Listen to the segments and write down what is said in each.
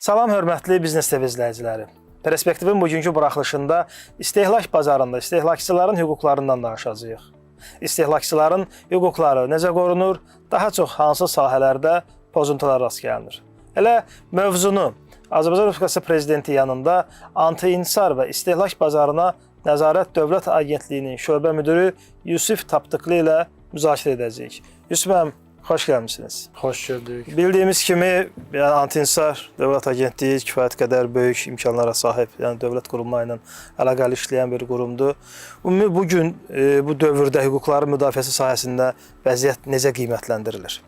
Salam hörmətli Biznes TV izləyiciləri. Perspektivin bugünkü buraxılışında istehlak bazarında istehlakçıların hüquqlarından danışacağıq. İstehlakçıların hüquqları necə qorunur, daha çox hansı sahələrdə pozuntular rast gəlinir? Elə mövzunu Azərbaycan Respublikası Prezidenti yanında Anti-İnsar və İstehlak Bazarına Nəzarət Dövlət Agentliyinin şöbə müdürü Yusif Tapdıqlı ilə müzakirə edəcəyik. Yusif müəllim, xoş gəlmisiniz. Xoş gördük. Bildiyimiz kimi, Anti-İnsar Dövlət Agentliyi kifayət qədər böyük imkanlara sahib, dövlət qurumları ilə əlaqəli işləyən bir qurumdur. Ümumi bugün bu dövrdə hüquqların müdafiəsi sahəsində vəziyyət necə qiymətləndirilir?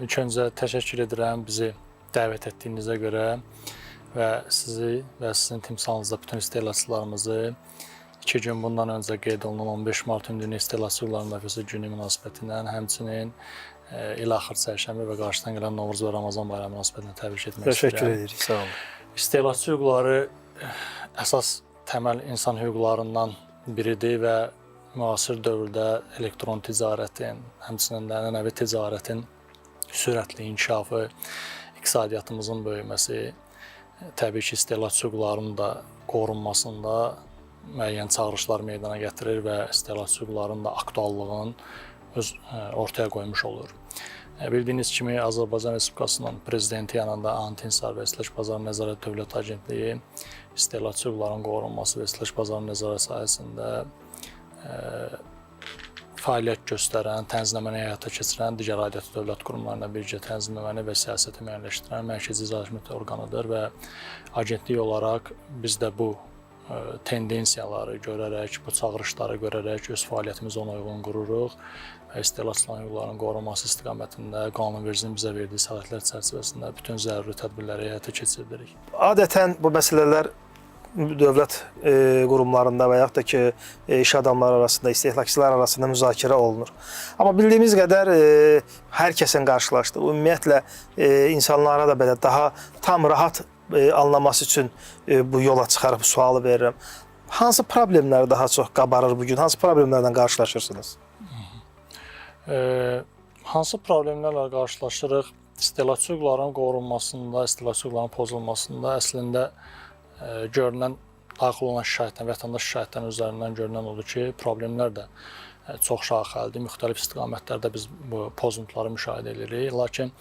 İlk öncə təşəkkür edirəm bizi dəvət etdiyinizə görə və sizi və sizin timsalınızda bütün istehlakçılarımızı 2 gün bundan öncə qeyd olunan 15 Mart Ümumdünya İstehlakçı Hüquqları Müdafiəsi Günü münasibətindən, həmçinin il axır çərşənbə və qarşıdan gələn Novruz və Ramazan bayramı münasibətindən təbrik etmək istəyirəm. Təşəkkür edirik, sağ olun. İstehlakçı hüquqları əsas təməl insan hüquqlarından biridir və müasir dövrdə elektron ticarətin, həmçinin də ənənəvi ticarətin sürətli inkişafı, iqtisadiyyatımızın böyüməsi, təbii ki, istehlakçı hüquqlarının da qorunmasında müəyyən çağırışlar meydana gətirir və istehlakçı hüquqlarının da aktuallığını ortaya qoymuş olur. Bildiyiniz kimi, Azərbaycan Respublikasının Prezidenti yanında Anti-İnsar və İstehlak Bazarı Nəzarət Dövlət Agentliyi istehlakçı hüquqlarının qorunması və istehlak bazarı nəzarət sahəsində fəaliyyət göstərən, tənzimləməni həyata keçirən digər aidiyyatı dövlət qurumlarına birgə tənzimləməni və siyasəti müəyyənləşdirən mərkəzi icraçı orqanıdır və agentlik olaraq biz də bu tendensiyaları görərək, bu çağırışları görərək öz fəaliyyətimizi ona uyğun qururuq və istehlakçıların hüquqlarının qorunması istiqamətində qanunvericinin bizə verdiyi səlahiyyətlər çərçivəsində bütün zəruri tədbirləri həyata keçiririk. Adətən bu məsələlər dövlət qurumlarında və yaxud da ki, iş adamları arasında, istehlakçılar arasında müzakirə olunur. Amma bildiyimiz qədər hər kəsin qarşılaşdığı, ümumiyyətlə insanlara da belə daha tam rahat anlaması üçün bu yola çıxarıb sualı verirəm. Hansı problemlər daha çox qabarır bugün? Hansı problemlərlə qarşılaşırsınız? Hansı problemlərlə qarşılaşırıq? İstehlakçı hüquqlarının qorunmasında, istehlakçı hüquqlarının pozulmasında əslində görünən, daxil olan şikayətdən, vətəndaş şikayətdən üzərindən görünən odur ki, problemlər də çox şaxəlidir. Müxtəlif istiqamətlərdə biz bu pozuntuları müşahidə edirik. Lakin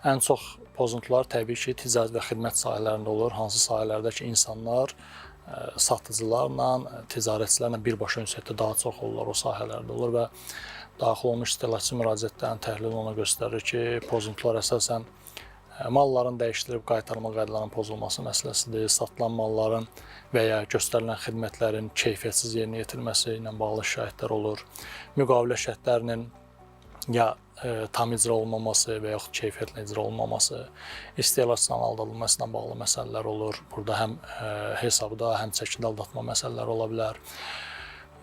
ən çox pozuntular təbii ki, ticarət və xidmət sahələrində olur. Hansı sahələrdə ki, insanlar satıcılarla, ticarətçilərlə birbaşa ünsiyyətdə daha çox olurlar, o sahələrdə olur və daxil olmuş istehlakçı müraciətlərin təhlili ona göstərir ki, pozuntular əsasən malların dəyişdirilib qaytarma qaydalarının pozulması məsələsidir, satılan malların və ya göstərilən xidmətlərin keyfiyyətsiz yerinə yetirilməsi ilə bağlı şikayətlər olur. Müqavilə şərtlərinin ya tam icra olunmaması və yaxud keyfiyyətlə icra olunmaması, istehlakçıların aldadılmasına bağlı məsələlər olur. Burada həm hesabda, həm çəkide aldatma məsələləri ola bilər.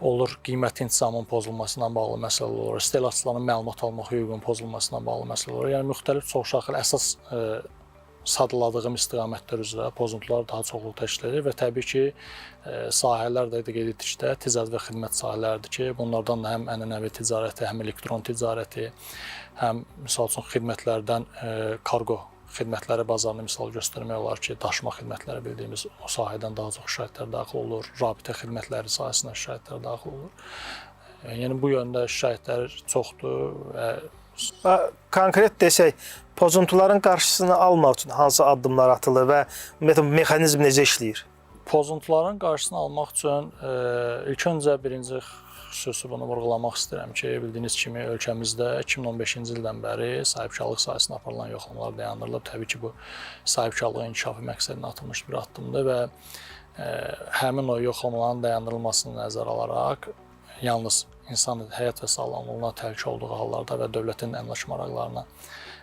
Olur, qiymət intizamının pozulmasına bağlı məsələ olur, istehlakçıların məlumat almaq hüququnun pozulmasına bağlı məsələ olur. Yəni, müxtəlif çoxşaxəli əsas sadladığım istiqamətlər üzrə pozuntular daha çoxluq təşkil edir və təbii ki, sahələr də qeyd etdikdə ticarət və xidmət sahələridir ki, bunlardan da həm ənənəvi ticarəti, həm elektron ticarəti, həm misal üçün xidmətlərdən kargo xidmətləri bazarını misal göstərmək olar ki, daşıma xidmətləri bildiyimiz o sahədən daha çox şikayətlər daxil olur, rabitə xidmətləri sahəsində şikayətlər daxil olur. Yəni, bu yöndə şikayətlər çoxdur və konkret desək, pozuntuların qarşısını almaq üçün hansı addımlar atılır və mexanizm necə işləyir? Pozuntuların qarşısını almaq üçün ilk öncə birinci xüsusi bunu vurğulamaq istəyirəm ki, bildiyiniz kimi ölkəmizdə 2015-ci ildən bəri sahibkarlıq sahəsində aparılan yoxlamalar dayandırılıb. Təbii ki, bu sahibkarlığın inkişafı məqsədinə atılmış bir addımdır və həmin o yoxlamaların dayandırılmasını nəzərə alaraq yalnız insan həyat və sağlamlığına təhlükə olduğu hallarda və dövlətin əmlak maraqlarına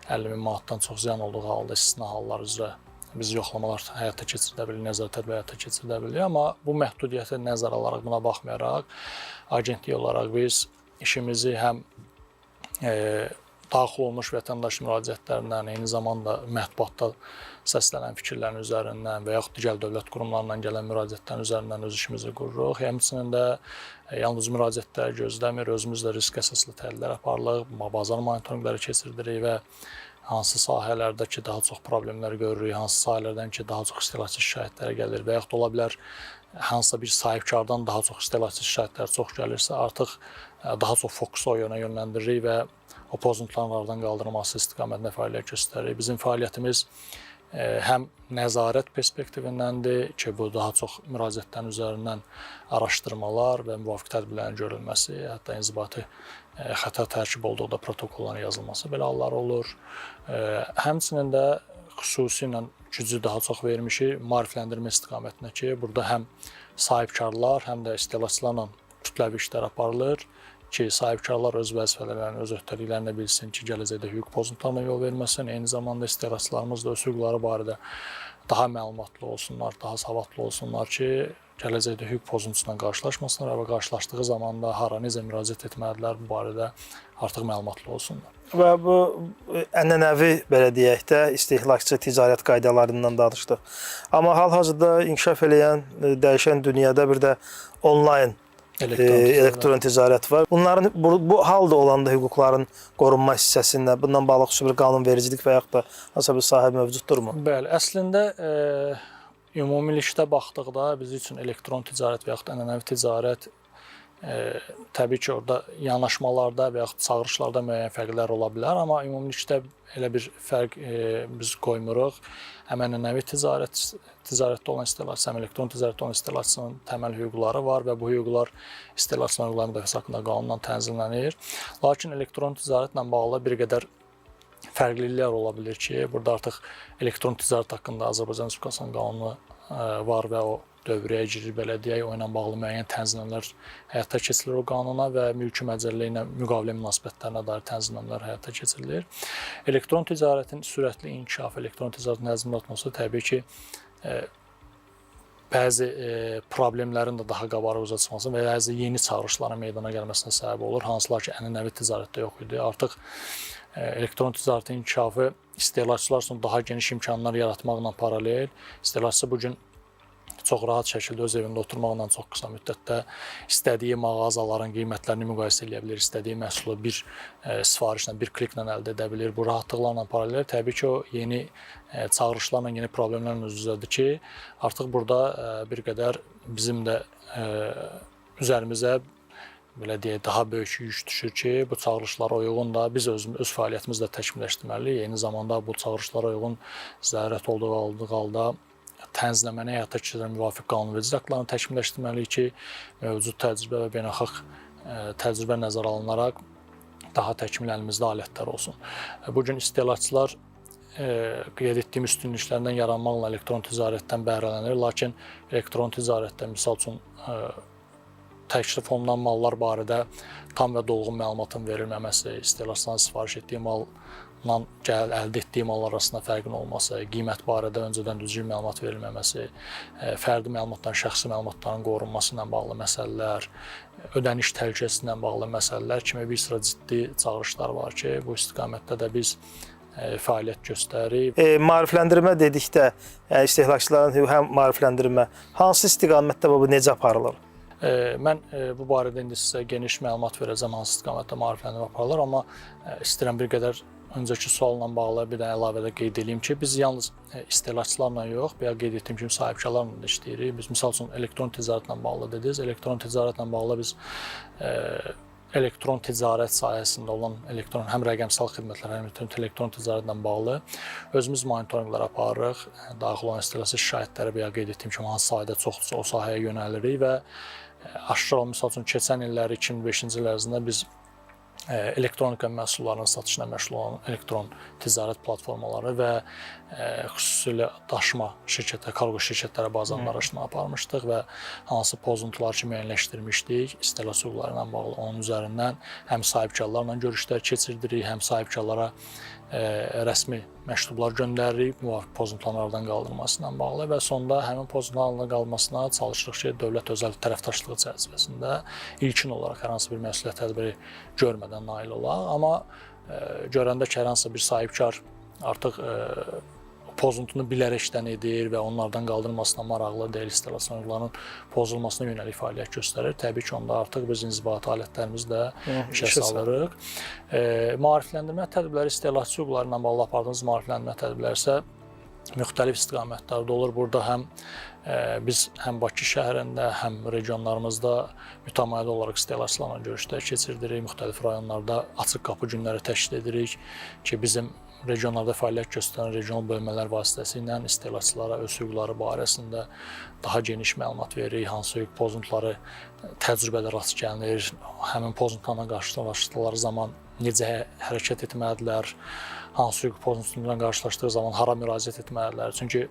50.000 manatdan çox ziyan olduğu halda istisna hallar üzrə biz yoxlamalar həyata keçirdə bilirik, nəzarət tədbiri həyata keçirdə bilirik. Amma bu məhdudiyyəti nəzərə alaraq, buna baxmayaraq, agentlik olaraq biz işimizi həm daxil olmuş vətəndaş müraciətlərindən, eyni zamanda mətbuatda səslənən fikirlərin üzərindən və yaxud digər dövlət qurumlarından gələn müraciətlərin üzərindən öz işimizi qururuq. Həmçinin də yalnız müraciətləri gözləmir, özümüz də risk əsaslı təhlillər aparırıq, bazar monitorinqləri keçirdirik və hansı sahələrdə ki, daha çox problemlər görürük, hansı sahələrdən ki, daha çox istehlakçı şikayətləri gəlir və yaxud da ola bilər hansısa bir sahibkardan daha çox istehlakçı şikayətlər çox gəlirsə, artıq daha çox fokusu o yönə yönləndiririk və o pozuntuların aradan qaldırılması istiqamətində fəaliyyət göstəririk. Bizim fəaliyyətimiz həm nəzarət perspektivindəndir ki, bu daha çox müraciətlərin üzərindən araşdırmalar və müvafiq tədbirlərin görülməsi, hətta inzibati xəta tərkib olduqda protokolların yazılması belə hallar olur. Həmçinin də xüsusilə gücü daha çox vermişik maarifləndirmə istiqamətində ki, burada həm sahibkarlar, həm də istehlakçılarla kütləvi işlər aparılır ki, sahibkarlar öz vəzifələrini, öz öhdəliklərini bilsin ki, gələcəkdə hüquq pozuntularına yol verməsin. Eyni zamanda istehlakçılarımız da öz hüquqları barədə daha məlumatlı olsunlar, daha savadlı olsunlar ki, gələcəkdə hüquq pozuntusuna qarşılaşmasınlar və qarşılaşdığı zaman da hara, necə müraciət etməlidirlər bu barədə artıq məlumatlı olsunlar. Və bu ənənəvi, belə deyək də, istehlakçı ticarət qaydalarından danışdıq. Amma hal-hazırda inkişaf eləyən, dəyişən dünyada bir də onlayn elektron ticarət var. Bunların bu halda olanda hüquqların qorunma hissəsində bundan bağlı xüsusi bir qanunvericilik və yaxud da hansısa bir sahə mövcuddurmu? Bəli, əslində ümumilikdə baxdıqda biz üçün elektron ticarət və yaxud ənənəvi ticarət təbii ki, orada yanaşmalarda və yaxud çağırışlarda müəyyən fərqlər ola bilər, amma ümumilikdə elə bir fərq biz qoymuruq. Həm ənənəvi ticarətdə olan istehlakçı, həm elektron ticarətdə olan istehlakçının təməl hüquqları var və bu hüquqlar istehlakçıların hüquqları müdafiəsi haqqında qanunla tənzimlənir. Lakin elektron ticarətlə bağlı bir qədər fərqliliklər ola bilir ki, burada artıq elektron ticarət haqqında Azərbaycan Respublikasının qanunu var və o dövrəyə girir, belə deyək, o ilə bağlı müəyyən tənzimləmələr həyata keçirilir o qanuna və mülki məcəllə ilə müqavilə münasibətlərinə dair tənzimləmələr həyata keçirilir. Elektron ticarətin sürətli inkişafı, elektron ticarətin nəzmətməsi təbii ki, bəzi problemlərin də daha qabarıq üzə çıxması və bəzi yeni çağırışların meydana gəlməsinə səbəb olur, hansılar ki, ənənəvi ticarətdə yox idi. Artıq elektron ticarətin inkişafı istehlakçılar üçün daha geniş imkanlar yaratmaqla paralel, istehlakçı bugün çox rahat şəkildə öz evində oturmaqla çox qısa müddətdə istədiyi mağazaların qiymətlərini müqayisə edə bilir, istədiyi məhsulu bir sifarişlə, bir kliklə əldə edə bilir. Bu rahatlıqlarla paralel təbii ki, o yeni çağırışlarla, yeni problemlərlə üz-üzədir ki, artıq burada bir qədər bizim də üzərimizə belə deyək, daha böyük yük düşür ki, bu çağırışlara uyğun da biz öz fəaliyyətimizi də təkmilləşdirməliyik. Eyni zamanda bu çağırışlara uyğun zərurət olduğu halda tənzimləməni həyata keçirən müvafiq qanunverici aktlarını təkmilləşdirməliyik ki, mövcud təcrübə və beynəlxalq təcrübə nəzərə alınaraq daha təkmil əlimizdə alətlər olsun. Bugün istehlakçılar qeyd etdiyim üstünlüklərindən yaranmaqla elektron ticarətdən bəhrələnir, lakin elektron ticarətdə misal üçün təklif olunan mallar barədə tam və dolğun məlumatın verilməməsi, istehlakçıların sifariş etdiyi malla əldə etdiyi mallar arasında fərqin olması, qiymət barədə öncədən düzgün məlumat verilməməsi, fərdi məlumatların, şəxsi məlumatların qorunması ilə bağlı məsələlər, ödəniş təhlükəsi ilə bağlı məsələlər kimi bir sıra ciddi çağırışlar var ki, bu istiqamətdə də biz fəaliyyət göstəririk. Maarifləndirmə dedikdə, istehlakçıların həm maarifləndirmə, hansı istiqamətdə bu necə aparılır? Mən bu barədə indi sizə geniş məlumat verəcəm, hansı istiqamətdə maarifləndirmə aparılır, amma istəyirəm bir qədər öncəki sualla bağlı bir də əlavədə qeyd edeyim ki, biz yalnız istehlakçılarla yox, və ya qeyd etdiyim kimi sahibkarlarla da işləyirik. Biz misal üçün elektron ticarətlə bağlı dediniz. Elektron ticarətlə bağlı biz elektron ticarət sahəsində olan həm rəqəmsal xidmətlər, həm elektron ticarətlə bağlı özümüz monitorinqlər aparırıq. Daxil olan istehlakçı şikayətləri və ya qeyd etdiyim kimi hansı sahədə çoxdursa o sahəyə yönəlirik və aşkar misal üçün keçən illəri 2005-ci il ərzində biz elektronika məhsullarının satışına məşğul olan elektron ticarət platformaları və xüsusilə daşıma şirkətləri, kargo şirkətləri bazarında araşdırma aparmışdıq və hansı pozuntular ki müəyyənləşdirmişdik, istehlakçı hüquqları ilə bağlı onun üzərindən həm sahibkarlarla görüşlər keçirdirik, həm sahibkarlara rəsmi məktublar göndəririk, müvafiq pozuntuların aradan qaldırılması ilə bağlı və sonda həmin pozuntuların aradan qaldırılmasına çalışırıq ki, dövlət özəl tərəfdaşlığı çərçivəsində ilkin olaraq hər hansı bir məsuliyyət tədbiri görmədən nail olaq. Amma görəndə ki, hər hansı bir sahibkar artıq pozuntunu bilərəkdən edir və onlardan qaldırılmasına maraqlı deyil, istehlak hüquqlarının pozulmasına yönəlik fəaliyyət göstərir. Təbii ki, onda artıq biz inzibati alətlərimizi də işə salırıq. Maarifləndirmə tədbirləri, istehlakçı hüquqları ilə bağlı apardığımız maarifləndirmə tədbirləri isə müxtəlif istiqamətlərdə olur. Burada biz həm Bakı şəhərində, həm regionlarımızda mütəmadi olaraq istehlakçılarla görüşlər keçirdirik. Müxtəlif rayonlarda açıq qapı günləri təşkil edirik ki, bizim regionlarda fəaliyyət göstərən regional bölmələr vasitəsilə istehlakçılara öz hüquqları barəsində daha geniş məlumat veririk. Hansı hüquq pozuntuları təcrübədə rast gəlinir, həmin pozuntularla qarşılaşdıqları zaman necə hərəkət etməlidirlər, hansı hüquq pozuntularla qarşılaşdığı zaman hara müraciət etməlidirlər. Çünki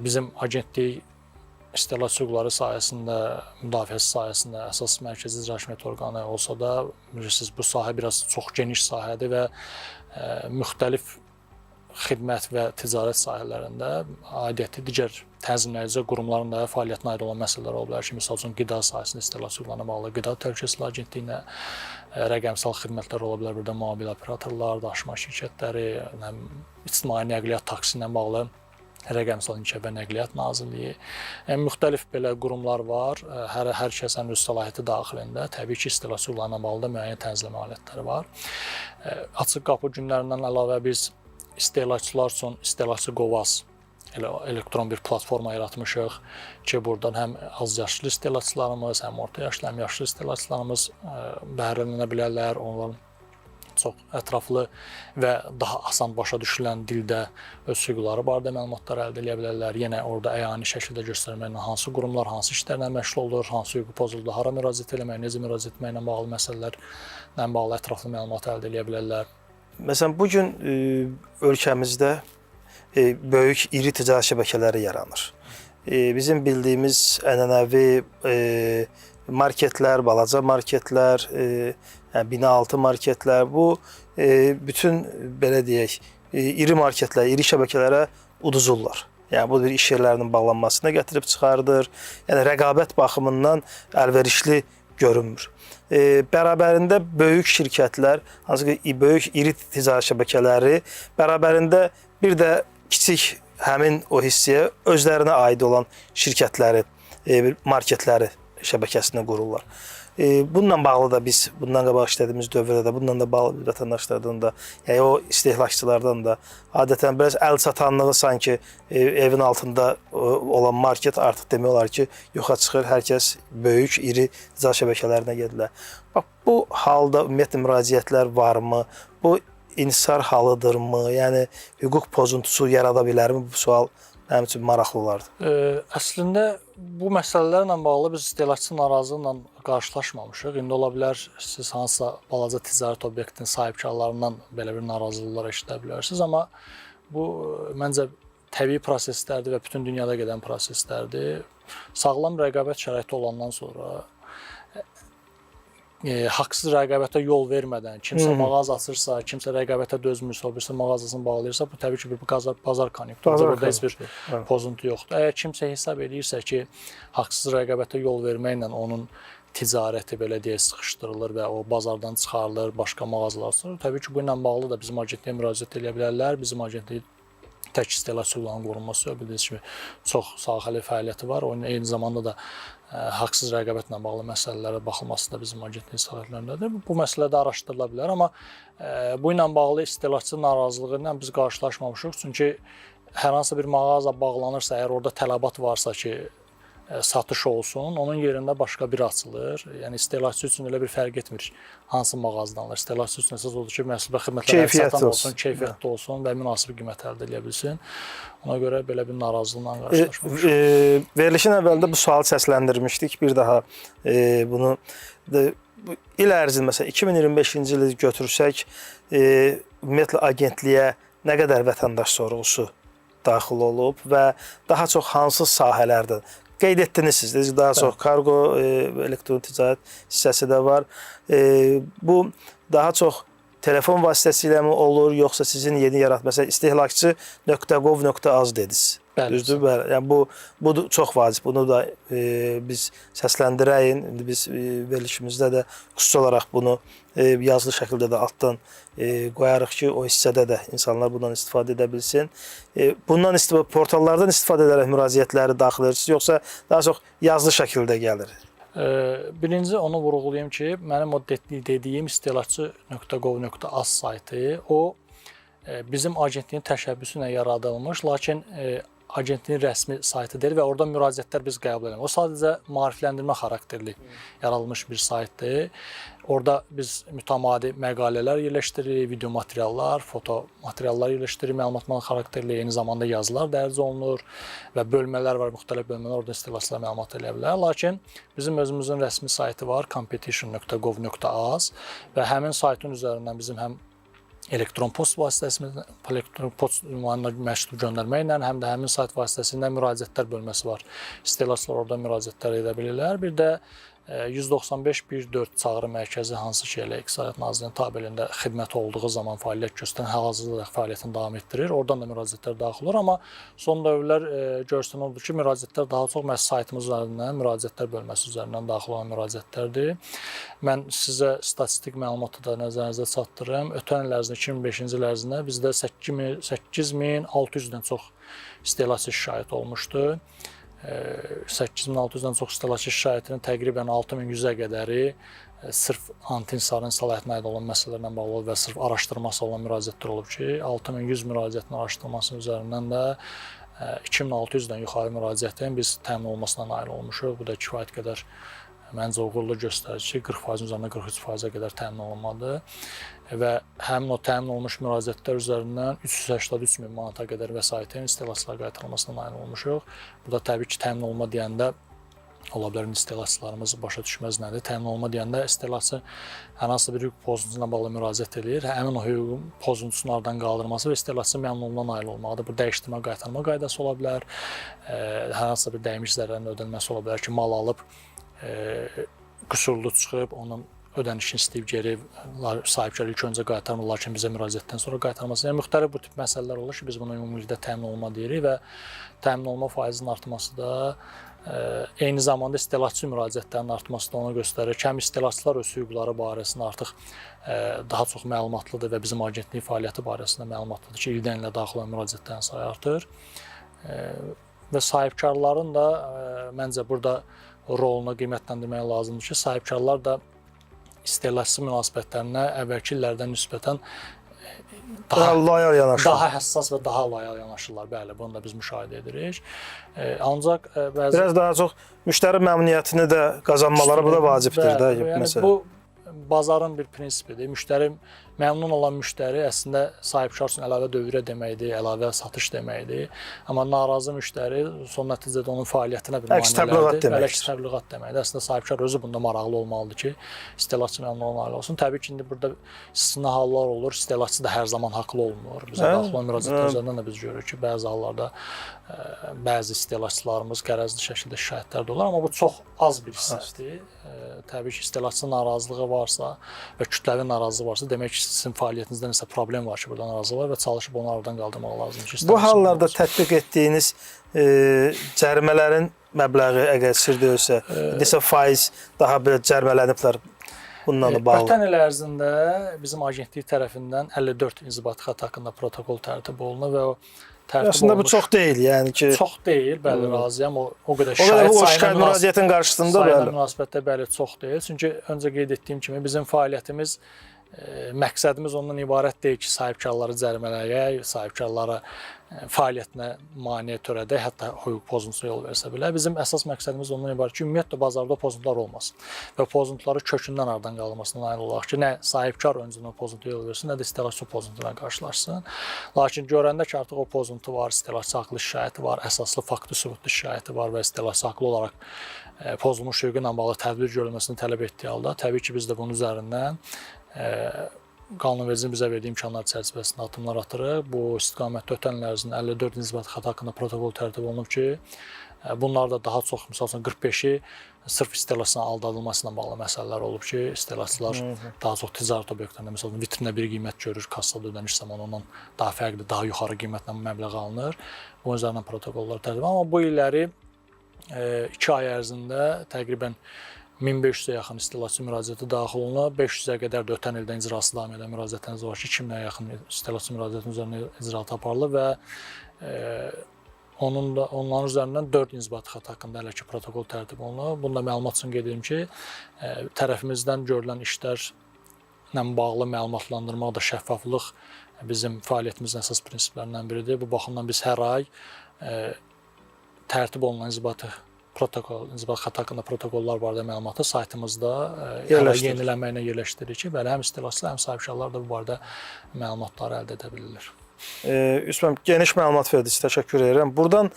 bizim agentlik istehlakçı hüquqları sayəsində, müdafiəsi sayəsində əsas mərkəzi icra hakimiyyəti orqanı olsa da, bilirsiniz, bu sahə biraz çox geniş sahədir və müxtəlif xidmət və ticarət sahələrində aidiyyəti digər tənzimləyici qurumların da fəaliyyətinə aid olan məsələlər ola bilər ki, misal üçün qida sahəsində istehlakçı hüquqlarına bağlı qida təhlükəsizliyi agentliyinə rəqəmsal xidmətlər ola bilər, burada mobil operatorlar, daşıma şirkətləri, ictimai nəqliyyat taksi ilə bağlı Rəqəmsal İnkişaf və Nəqliyyat Nazirliyi, müxtəlif belə qurumlar var. Hər kəsin öz səlahiyyəti daxilində təbii ki, istehlakçı hüquqlarına bağlı da müəyyən tənzimləmə alətləri var. Açıq qapı günlərindən əlavə biz istehlakçılar üçün istehlakçı Qovaz elektron bir platforma yaratmışıq ki, buradan həm az yaşlı istehlakçılarımız, həm orta yaşlı, həm yaşlı istehlakçılarımız bəhrələnə bilərlər. Onların çox ətraflı və daha asan başa düşülən dildə öz hüquqları barədə məlumatlar əldə edə bilərlər. Yenə orada əyani şəkildə göstərməklə hansı qurumlar, hansı işlərlə məşğul olur, hansı hüquq pozuldu, hara müraciət etmək, necə müraciət etməklə bağlı məsələlərlə bağlı ətraflı məlumat əldə edə bilərlər. Məsələn, bu gün ölkəmizdə böyük iri ticarət şəbəkələri yaranır. Bizim bildiyimiz ənənəvi marketlər, balaca marketlər, binaaltı marketlər, bu bütün belə deyək, iri marketlər, iri şəbəkələrə uduzurlar. Yəni bu bir iş yerlərinin bağlanmasına gətirib çıxardır. Yəni rəqabət baxımından əlverişli görünmür. Bərabərində böyük şirkətlər, hansı ki böyük iri ticarət şəbəkələri, bərabərində bir də kiçik həmin o hissəyə özlərinə aid olan şirkətləri, marketləri şəbəkəsini qururlar. Bununla bağlı da biz, bundan qabaq işlədiyimiz dövrdə də, bununla da bağlı vətəndaşlardan da, yəni o istehlakçılardan da adətən biraz əl çatanlığı sanki evin altında olan market artıq demək olar ki, yoxa çıxır, hər kəs böyük, iri ticarət şəbəkələrinə gedirlər. Bax, bu halda ümumiyyətlə müraciətlər varmı? Bu inhisar halıdırmı? Yəni hüquq pozuntusu yarada bilərmi? Bu sual mənim üçün maraqlı olardı. Əslində bu məsələlərlə bağlı biz istehlakçı narazılıqla qarşılaşmamışıq. İndi ola bilər siz hansısa balaca ticarət obyektinin sahibkarlarından belə bir narazılıqlar eşidə bilərsiniz, amma bu məncə təbii proseslərdir və bütün dünyada gedən proseslərdir. Sağlam rəqabət şəraiti olandan sonra haqsız rəqabətə yol vermədən, kimsə mağaza açırsa, kimsə rəqabətə dözmürsə, o birisi mağazasını bağlayırsa, bu təbii ki, bir bazar konjunkturudur. Burada heç bir pozuntu yoxdur. Əgər kimsə hesab edirsə ki, haqsız rəqabətə yol verməklə onun ticarəti belə deyə sıxışdırılır və o bazardan çıxarılır, başqa mağazalar çıxarılır. Təbii ki, bu ilə bağlı da bizim agentliyə müraciət edə bilərlər. Bizim agentlik tək istehlakçı hüquqlarının qorunması, bildiyiniz kimi çox sahəli fəaliyyəti var. Onun eyni zamanda da haqsız rəqabətlə bağlı məsələlərə baxılması da bizim agentliyin səlahiyyətlərindədir. Bu məsələ də araşdırıla bilər, amma bu ilə bağlı istehlakçı narazılığı ilə biz qarşılaşmamışıq. Çünki hər hansı bir mağaza bağlanırsa, əgər orada tələbat varsa ki, satış olsun, onun yerində başqa biri açılır. Yəni istehlakçı üçün elə bir fərq etmir hansı mağazadan alır. İstehlakçı üçün əsas odur ki, məhsul və xidmətlər satan olsun, keyfiyyətli olsun və münasib qiymət əldə edə bilsin. Ona görə belə bir narazılıqla qarşılaşmışıq. Verilişin əvvəlində bu sualı səsləndirmişdik. Bir daha bunu il ərzində məsələn 2025-ci ili götürsək, ümumiyyətlə agentliyə nə qədər vətəndaş sorğusu daxil olub və daha çox hansı sahələrdə qeyd etdiniz siz, daha çox kargo, elektron ticarət hissəsi də var. Bu daha çox telefon vasitəsilə mi olur, yoxsa sizin yeni yaratma, məsələn istehlakçı.gov.az dediniz. Düzdür, bəli. Yəni bu çox vacib. Bunu da biz səsləndirəyin. İndi biz verilişimizdə də xüsusi olaraq bunu yazılı şəkildə də altdan qoyarıq ki, o hissədə də insanlar bundan istifadə edə bilsin. Bundan portallardan istifadə edərək müraciətləri daxil edirsiniz, yoxsa daha çox yazılı şəkildə gəlir? Birinci onu vurğulayım ki, mənim o dediyim istehlakçı.gov.az saytı o bizim agentliyin təşəbbüsü ilə yaradılmış, lakin agentliyin rəsmi saytı deyil və orada müraciətlər biz qəbul edirik. O sadəcə maarifləndirmə xarakterli yaradılmış bir saytdır. Orada biz mütəmadi məqalələr yerləşdiririk, video materiallar, foto materiallar yerləşdiririk, məlumatlar xarakterli, eyni zamanda yazılar dərc olunur və bölmələr var, müxtəlif bölmələr, orada istehlakçılar məlumat eləyə bilər. Lakin bizim özümüzün rəsmi saytı var, competition.gov.az və həmin saytın üzərindən bizim həm elektron post vasitəsilə, elektron post ünvanına məktub göndərməklə, həm də həmin sayt vasitəsilə müraciətlər bölməsi var. İstehlakçılar orada müraciətlər edə bilirlər. Bir də 195.1.4 çağrı mərkəzi, hansı ki, elə İqtisadiyyat Nazirliyinin tabeliyində xidmət olduğu zaman fəaliyyət göstərən, hal-hazırda fəaliyyətini davam etdirir. Oradan da müraciətlər daxil olur, amma son dövrlər görsən odur ki, müraciətlər daha çox məhz saytımız üzərindən, müraciətlər bölməsi üzərindən daxil olan müraciətlərdir. Mən sizə statistik məlumatı da nəzərinizə çatdırım. Ötən il ərzində, 2005-ci il ərzində bizdə 8600-dən çox istehlakçı şikayət olmuşdu. 8600-dən çox istehlakçı şikayətinin təqribən 6100-ə qədəri sırf anti-inhisarın səlahiyyətinə aid olan məsələlərlə bağlı və sırf araşdırması olan müraciətlər olub ki, 6100 müraciətin araşdırılması üzərindən də 2600-dən yuxarı müraciətin biz təmin olunmasına nail olmuşuq. Bu da kifayət qədər məncə uğurlu göstərir ki, 40%-in üzərində 43%-ə qədər təmin olunmadır və həmin o təmin olunmuş müraciətlər üzərindən 383 min manata qədər vəsaitin istehlakçılara qaytarılmasına nail olmuşuq. Bu da təbii ki, təmin olunma deyəndə ola bilər istehlakçılarımız başa düşməz nədir. Təmin olunma deyəndə istehlakçı hər hansı bir hüquq pozuntusuna bağlı müraciət edir. Həmin o hüququn pozuntusunun aradan qaldırılması və istehlakçı məmnunluğuna nail olmalıdır. Bu dəyişdirmə qaytarma qaydası ola bilər. Hər hansı bir dəymiş zərərin ödənilməsi ola bilər ki, mal alıb qüsurlu çıxıb, onun ödənişini istəyib geri sahibkar ilk öncə qaytarmır, lakin bizə müraciətdən sonra qaytarması. Yəni, müxtəlif bu tip məsələlər olur ki, biz buna ümumilikdə təmin olunma deyirik və təmin olunma faizinin artması da eyni zamanda istehlakçı müraciətlərinin artması da onu göstərir ki, həm istehlakçılar öz hüquqları barəsində artıq daha çox məlumatlıdır və bizim agentliyin fəaliyyəti barəsində məlumatlıdır ki, ildən ilə daxil olan müraciətlərin sayı artır. Və sahibkarların da məncə burada rolunu qiymətləndirmək lazımdır ki, sahibkarlar da istehlakçı münasibətlərinə əvvəlki illərdən nisbətən daha həssas və daha loyal yanaşırlar. Bəli, bunu da biz müşahidə edirik. Ancaq biraz daha çox müştəri məmnuniyyətini də qazanmaları bu da vacibdir də. Yəni bu bazarın bir prinsipidir. Məmnun olan müştəri əslində sahibkar üçün əlavə dövrə deməkdir, əlavə satış deməkdir. Amma narazı müştəri son nəticədə onun fəaliyyətinə bir maneələrdir. Əks təbliğat deməkdir. Əslində sahibkar özü bunda maraqlı olmalıdır ki, istehlakçı məmnun nail olsun. Təbii ki, indi burada istisna hallar olur. Istehlakçı da hər zaman haqlı olmur. Bizə daxil olan müraciətlər üzərindən də biz görürük ki, bəzi hallarda bəzi istehlakçılarımız qərəzli şəkildə şikayətlər də olur, amma bu çox az bir hissədir. Təbii ki, istehlakçı narazılığı varsa və kütləvi narazılığı varsa, demək ki, sizin fəaliyyətinizdə nəsə problem var ki, burada narazı var və çalışıb onu aradan qaldırmaq lazımdır ki, bu hallarda tətbiq etdiyiniz cərimələrin məbləği əgər sir deyilsə, desə faiz daha belə cərimələniblər bununla bağlı. Ötən il ərzində bizim agentlik tərəfindən 54 inzibati xəta haqqında protokol tərtib olunur və o aslında bu çox deyil, yəni ki. Çox deyil, bəli, razıyam. O qədər şikayət müraciətin qarşısında bəli. Münasibətdə bəli, çox deyil. Çünki öncə qeyd etdiyim kimi bizim fəaliyyətimiz məqsədimiz ondan ibarət deyil ki, sahibkarları cərimələyək, sahibkarlara fəaliyyətinə maneə törədək, hətta hüquq pozuntusuna yol versə bilər. Bizim əsas məqsədimiz ondan ibarət ki, ümumiyyətlə bazarda pozuntular olmasın və pozuntuları kökündən aradan qaldırmasına nail olaq ki, nə sahibkar öncədən pozuntuya yol versin, nə də istehlakçı pozuntu ilə qarşılaşsın. Lakin görəndə ki, artıq o pozuntu var, istehlakçı haqlı şikayəti var, əsaslı faktı sübutlu şikayəti var və istehlakçı haqlı olaraq pozulmuş hüququ ilə bağlı tədbir görülməsini tələb etdiyi halda, təbii ki, biz də bunun üzərindən qanunvericinin bizə verdiyi imkanlar çərçivəsində addımlar atırıq. Bu istiqamətdə ötən il ərzində 54 inzibati xəta haqqında protokol tərtib olunub ki, Bunlar da daha çox, məsəl üçün 45-i sırf istehlakçının aldadılması ilə bağlı məsələlər olub ki, istehlakçılar daha çox ticarət obyektlərində, məsələn, vitrində bir qiymət görür, kassada ödəniş zamanı ondan daha fərqli, daha yuxarı qiymətlə məbləğ alınır. Bunun üzərindən protokollar tərtib. Amma bu illəri 2 ay ərzində təqribən 1500-ə yaxın istehlakçı müraciəti daxil olunub, 500-ə qədər də ötən ildə icrası davam edən müraciətlərimiz var ki, 2000-ə yaxın istehlakçı müraciətin üzərində icraat aparılıb və onların üzərindən 4 inzibati xətt haqqında hələ ki protokol tərtib olunub. Bunda məlumat üçün qeyd edim ki, tərəfimizdən görülən işlərlə bağlı məlumatlandırmaq da şəffaflıq bizim fəaliyyətimizin əsas prinsiplərindən biridir. Bu baxımdan biz hər ay tərtib olunan inzibati xətt haqqında protokollar barədə məlumatı saytımızda yenilənməklə yerləşdiririk ki, bəli, həm istehlakçılar, həm sahibkarlar da bu barədə məlumatları əldə edə bilirlər. Üsmən, geniş məlumat verdiniz, təşəkkür edirəm. Buradan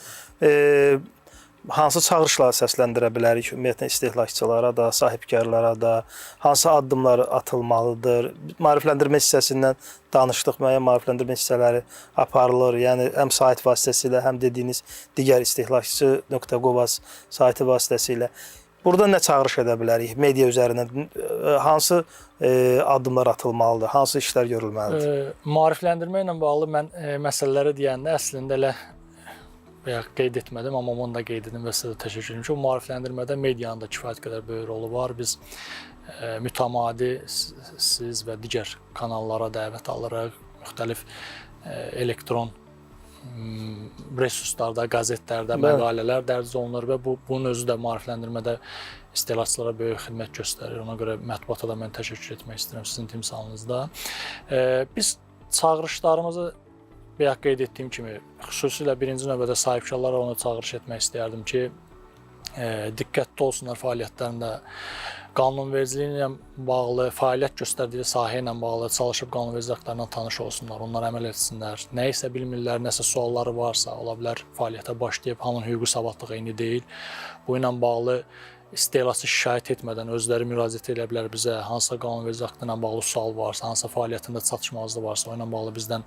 hansı çağırışları səsləndirə bilərik ümumiyyətlə istehlakçılara da, sahibkarlara da, hansı addımlar atılmalıdır? Maarifləndirmə hissəsindən danışdıq, müəyyən maarifləndirmə hissələri aparılır. Yəni həm sayt vasitəsilə, həm dediyiniz digər istehlakçı.gov.az saytı vasitəsilə. Burada nə çağırış edə bilərik? Media üzərindən hansı addımlar atılmalıdır? Hansı işlər görülməlidir? Maarifləndirmə ilə bağlı mən məsələləri deyəndə əslində elə qeyd etmədim, amma onu da qeyd edim və sizə də təşəkkür edirəm ki, o maarifləndirmədə medianın da kifayət qədər böyük rolu var. Biz mütəmadi siz və digər kanallara dəvət alırıq, müxtəlif elektron resurslarda, qəzetlərdə məqalələr dərc olunur və bunun özü də maarifləndirmədə istehlakçılara böyük xidmət göstərir. Ona görə mətbuata da mən təşəkkür etmək istəyirəm sizin timsalınızda. Biz çağırışlarımızı bayaq qeyd etdiyim kimi, xüsusilə birinci növbədə sahibkarlara onu çağırış etmək istəyərdim ki, diqqətli olsunlar fəaliyyətlərində, qanunvericiliyi ilə bağlı, fəaliyyət göstərdiyi sahə ilə bağlı çalışıb qanunverici aktlarla tanış olsunlar, onlar əməl etsinlər. Nə isə bilmirlər, nəsə sualları varsa, ola bilər fəaliyyətə başlayıb, hamının hüquqi savadlığı eyni deyil. Bu ilə bağlı istehlakçı şikayət etmədən özləri müraciət edə bilər bizə, hansısa qanunverici aktı ilə bağlı sual varsa, hansısa fəaliyyətində çatışmazlığı varsa, o ilə bağlı bizdən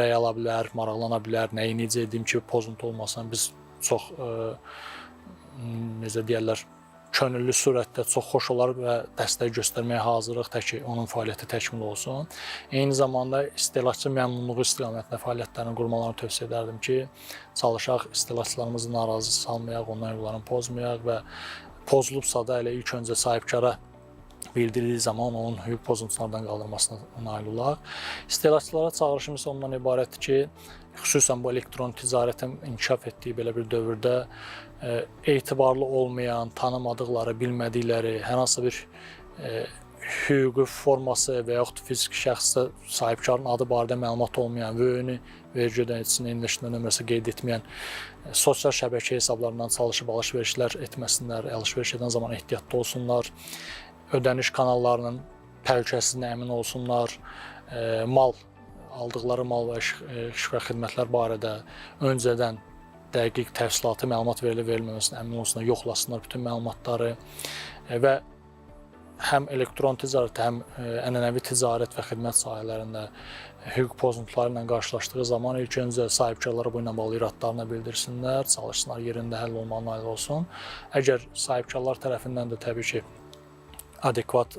rəy ala bilər, maraqlana bilər, nəyi necə edeyim ki, pozuntu olmasın. Biz çox, necə deyərlər, könüllü surətdə çox xoş olar və dəstək göstərməyə hazırıq, təki onun fəaliyyəti təkmil olsun. Eyni zamanda istehlakçı məmnunluğu istiqamətində fəaliyyətlərini qurmalarını tövsiyə edərdim ki, çalışaq istehlakçılarımızı narazı salmayaq, onların hüquqlarını pozmayaq və pozulubsa da elə ilk öncə sahibkara bildirildiyi zaman onun hüquq pozuntulardan qaldırmasına nail olaq. İstehlakçılara çağırışım isə ondan ibarətdir ki, xüsusən bu elektron ticarətin inkişaf etdiyi belə bir dövrdə etibarlı olmayan, tanımadıqları, bilmədikləri, hər hansı bir hüquqi forması və yaxud fiziki şəxsdə sahibkarın adı barədə məlumat olmayan, ÖÖNİ vergi ödənicisinin enlişmə nömrəsi qeyd etməyən sosial şəbəkə hesablarından çalışıb alış-verişlər etməsinlər, alış-veriş edən zaman ehtiyatlı olsunlar, ödəniş kanallarının təhlükəsizliyinə əmin olsunlar, aldıqları mal və iş və xidmətlər barədə öncədən dəqiq təfsilatı məlumat verilməməsinə əmin olsunlar, yoxlasınlar bütün məlumatları və həm elektron ticarət, həm ənənəvi ticarət və xidmət sahələrində hüquq pozuntuları ilə qarşılaşdığı zaman ilk öncə sahibkarlara bu ilə bağlı iradlarını bildirsinlər, çalışsınlar yerində həll olmağa nail olsun. Əgər sahibkarlar tərəfindən də təbii ki, adekvat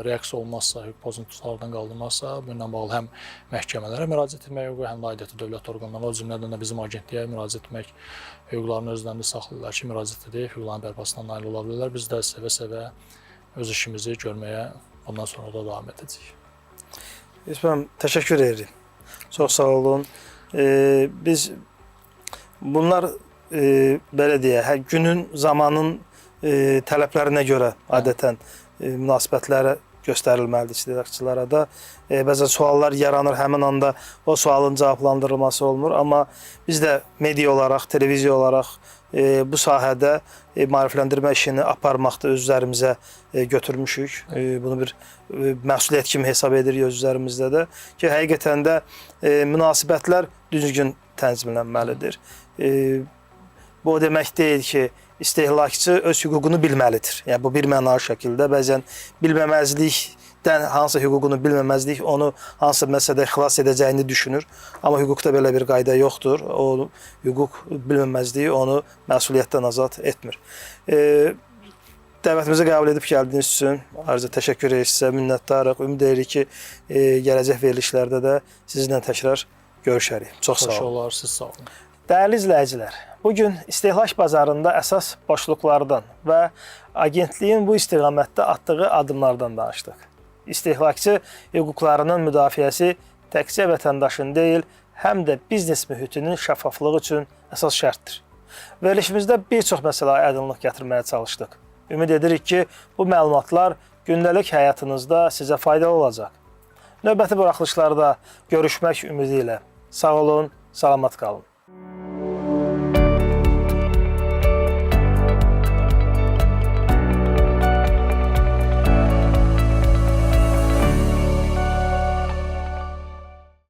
reaksiya olmazsa, hüquq pozuntulardan qaldırmazsa, bununla bağlı həm məhkəmələrə müraciət etmək hüququ, həm də aidiyyatı dövlət orqanlarına, o cümlədən də bizim agentliyə müraciət etmək hüquqlarını özlərində saxlayırlar ki, müraciət edib, hüquqların bərpasına nail ola bilirlər. Biz də sevə-sevə öz işimizi görməyə bundan sonra da davam edəcəyik. İsmən, təşəkkür edirik. Çox sağ olun. Biz bunlar belə deyək, günün, zamanın tələblərinə görə adətən münasibətlərə göstərilməlidir istehlakçılara da. Bəzən suallar yaranır, həmin anda o sualın cavablandırılması olmur. Amma biz də media olaraq, televiziya olaraq bu sahədə maarifləndirmə işini aparmaqda öz üzərimizə götürmüşük. Bunu bir məsuliyyət kimi hesab edirik öz üzərimizdə də ki, həqiqətən də münasibətlər düzgün tənzimlənməlidir. Bu o demək deyil ki, istehlakçı öz hüququnu bilməlidir. Yəni bu bir mənalı şəkildə bəzən bilməməzlik hansı hüququnu bilməməzlik onu hansı məsələdə xilas edəcəyini düşünür. Amma hüquqda belə bir qayda yoxdur. O hüquq bilməməzliyi onu məsuliyyətdən azad etmir. Dəvətimizi qəbul edib gəldiyiniz üçün ayrıca təşəkkür edirik sizə, minnətdarıq. Ümid edirik ki, gələcək verilişlərdə də sizinlə təkrar görüşərik. Çox sağ olun. Xoş olar, siz sağ olun. Dəyərli izləyicilər, bugün istehlak bazarında əsas boşluqlardan və agentliyin bu istiqamətdə atdığı addımlardan danışdıq. İstehlakçı hüquqlarının müdafiəsi təkcə vətəndaşın deyil, həm də biznes mühitinin şəffaflığı üçün əsas şərtdir. Verilişimizdə bir çox məsələyə aydınlıq gətirməyə çalışdıq. Ümid edirik ki, bu məlumatlar gündəlik həyatınızda sizə faydalı olacaq. Növbəti buraxılışlarda görüşmək ümidi ilə. Sağ olun, salamat qalın.